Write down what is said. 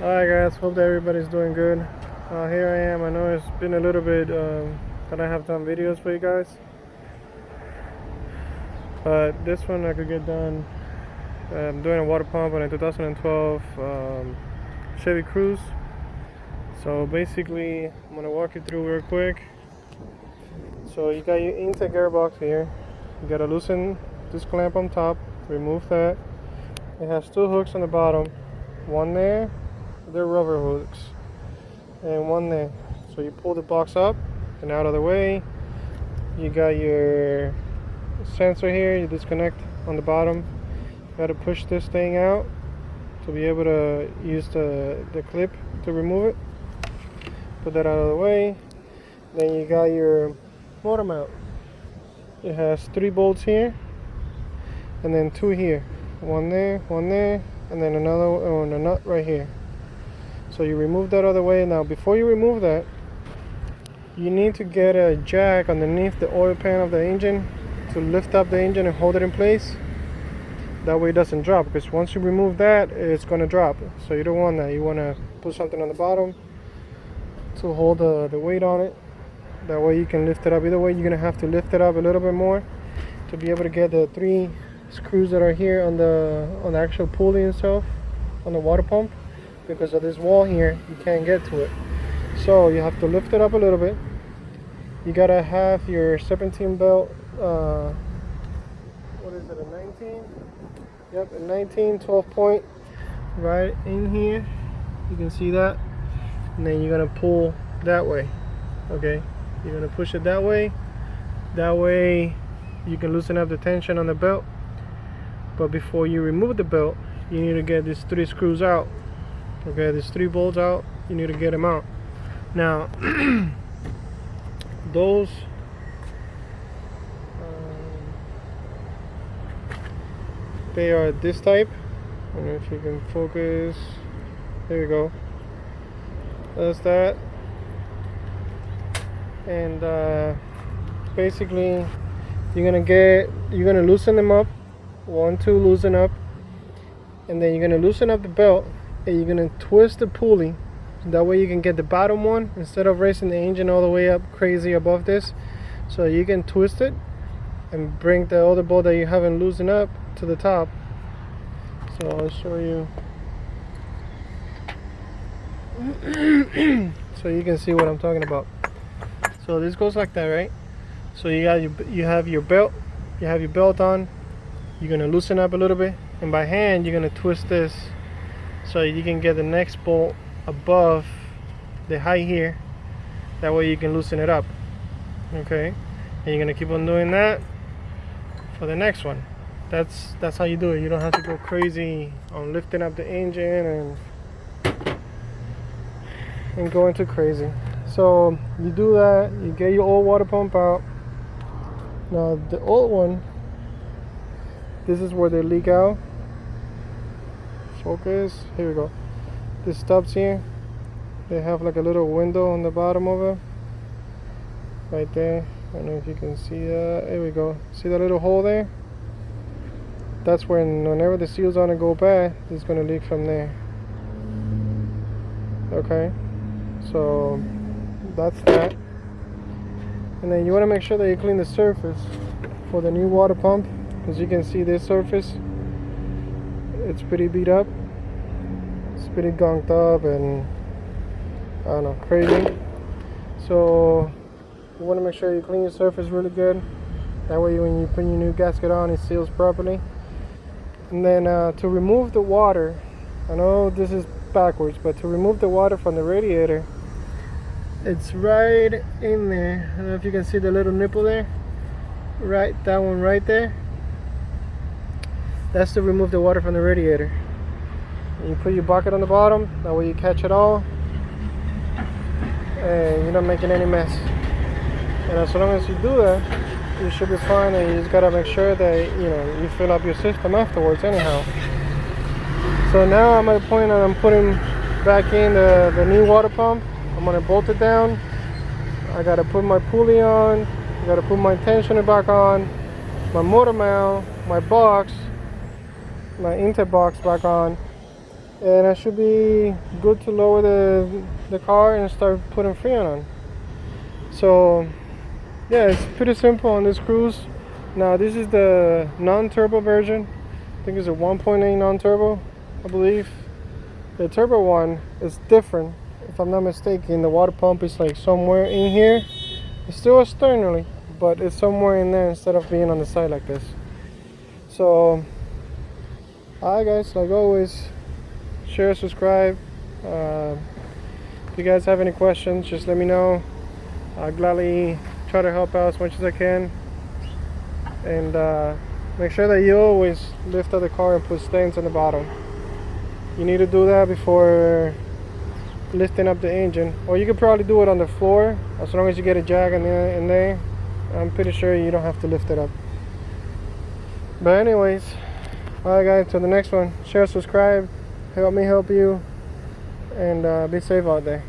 Alright guys, hope that everybody's doing good. Here I am. I know it's been a little bit that I have done videos for you guys, but this one I could get done. I'm doing a water pump on a 2012 Chevy Cruze. So basically I'm gonna walk you through real quick. So you got your intake gearbox here. You gotta loosen this clamp on top, remove that. It has two hooks on the bottom, one there, they're rubber hooks, and one there. So you pull the box up and out of the way. You got your sensor here, you disconnect on the bottom. You gotta push this thing out to be able to use the clip to remove it. Put that out of the way. Then you got your motor mount. It has 3 bolts here and then 2 here. One there, and then another on a nut right here. So you remove that out of the way. Now before you remove that, you need to get a jack underneath the oil pan of the engine to lift up the engine and hold it in place. That way it doesn't drop, because once you remove that, it's going to drop. So you don't want that. You want to put something on the bottom to hold the weight on it. That way you can lift it up. Either way, you're going to have to lift it up a little bit more to be able to get the 3 screws that are here on the actual pulley itself, on the water pump. Because of this wall here, you can't get to it. So you have to lift it up a little bit. You gotta have your serpentine belt, what is it, a 19? Yep, a 19 12 point right in here. You can see that. And then you're gonna pull that way. Okay, you're gonna push it that way. That way you can loosen up the tension on the belt. But before you remove the belt, you need to get these 3 screws out. Okay, these 3 bolts out, you need to get them out. Now, those they are this type. I don't know if you can focus. There you go. That's that. And basically, you're gonna loosen them up. 1, 2, loosen up, and then you're gonna loosen up the belt, and you're gonna twist the pulley. That way you can get the bottom one instead of raising the engine all the way up crazy above this. So you can twist it and bring the other bolt that you haven't loosened up to the top. So I'll show you so you can see what I'm talking about. So this goes like that, right? So you have your belt, you have your belt on. You're gonna loosen up a little bit, and by hand you're gonna twist this so you can get the next bolt above the height here. That way you can loosen it up. Okay, and you're gonna keep on doing that for the next one. That's how you do it. You don't have to go crazy on lifting up the engine and going too crazy. So you do that, you get your old water pump out. Now the old one, this is where they leak out. Focus, here we go. This stubs here, they have like a little window on the bottom of it. Right there, I don't know if you can see that. There we go. See that little hole there? That's whenever the seal's on and go bad, it's gonna leak from there. Okay, so that's that. And then you wanna make sure that you clean the surface for the new water pump. As you can see, this surface, it's pretty beat up. It's pretty gunked up and I don't know, crazy. So you want to make sure you clean your surface really good. That way when you put your new gasket on, it seals properly. And then to remove the water, I know this is backwards, but to remove the water from the radiator, it's right in there. I don't know if you can see the little nipple there. Right, that one right there. That's to remove the water from the radiator. And you put your bucket on the bottom, that way you catch it all and you're not making any mess. And as long as you do that, you should be fine. And you just gotta make sure that you fill up your system afterwards anyhow. So now I'm at the point that I'm putting back in the new water pump. I'm gonna bolt it down. I gotta put my pulley on, I gotta put my tensioner back on, my motor mount, my box, my intake box back on, and I should be good to lower the car and start putting Freon on. So yeah, it's pretty simple on this cruze. Now this is the non-turbo version. I think it's a 1.8 non-turbo, I believe. The turbo one is different, if I'm not mistaken. The water pump is like somewhere in here. It's still externally, but it's somewhere in there instead of being on the side like this. So alright guys, like always, share, subscribe. If you guys have any questions, just let me know. I'll gladly try to help out as much as I can. And make sure that you always lift up the car and put stains on the bottom. You need to do that before lifting up the engine, or you could probably do it on the floor as long as you get a jack in there. I'm pretty sure you don't have to lift it up. But anyways, alright guys, till the next one, share, subscribe, help me help you, and be safe out there.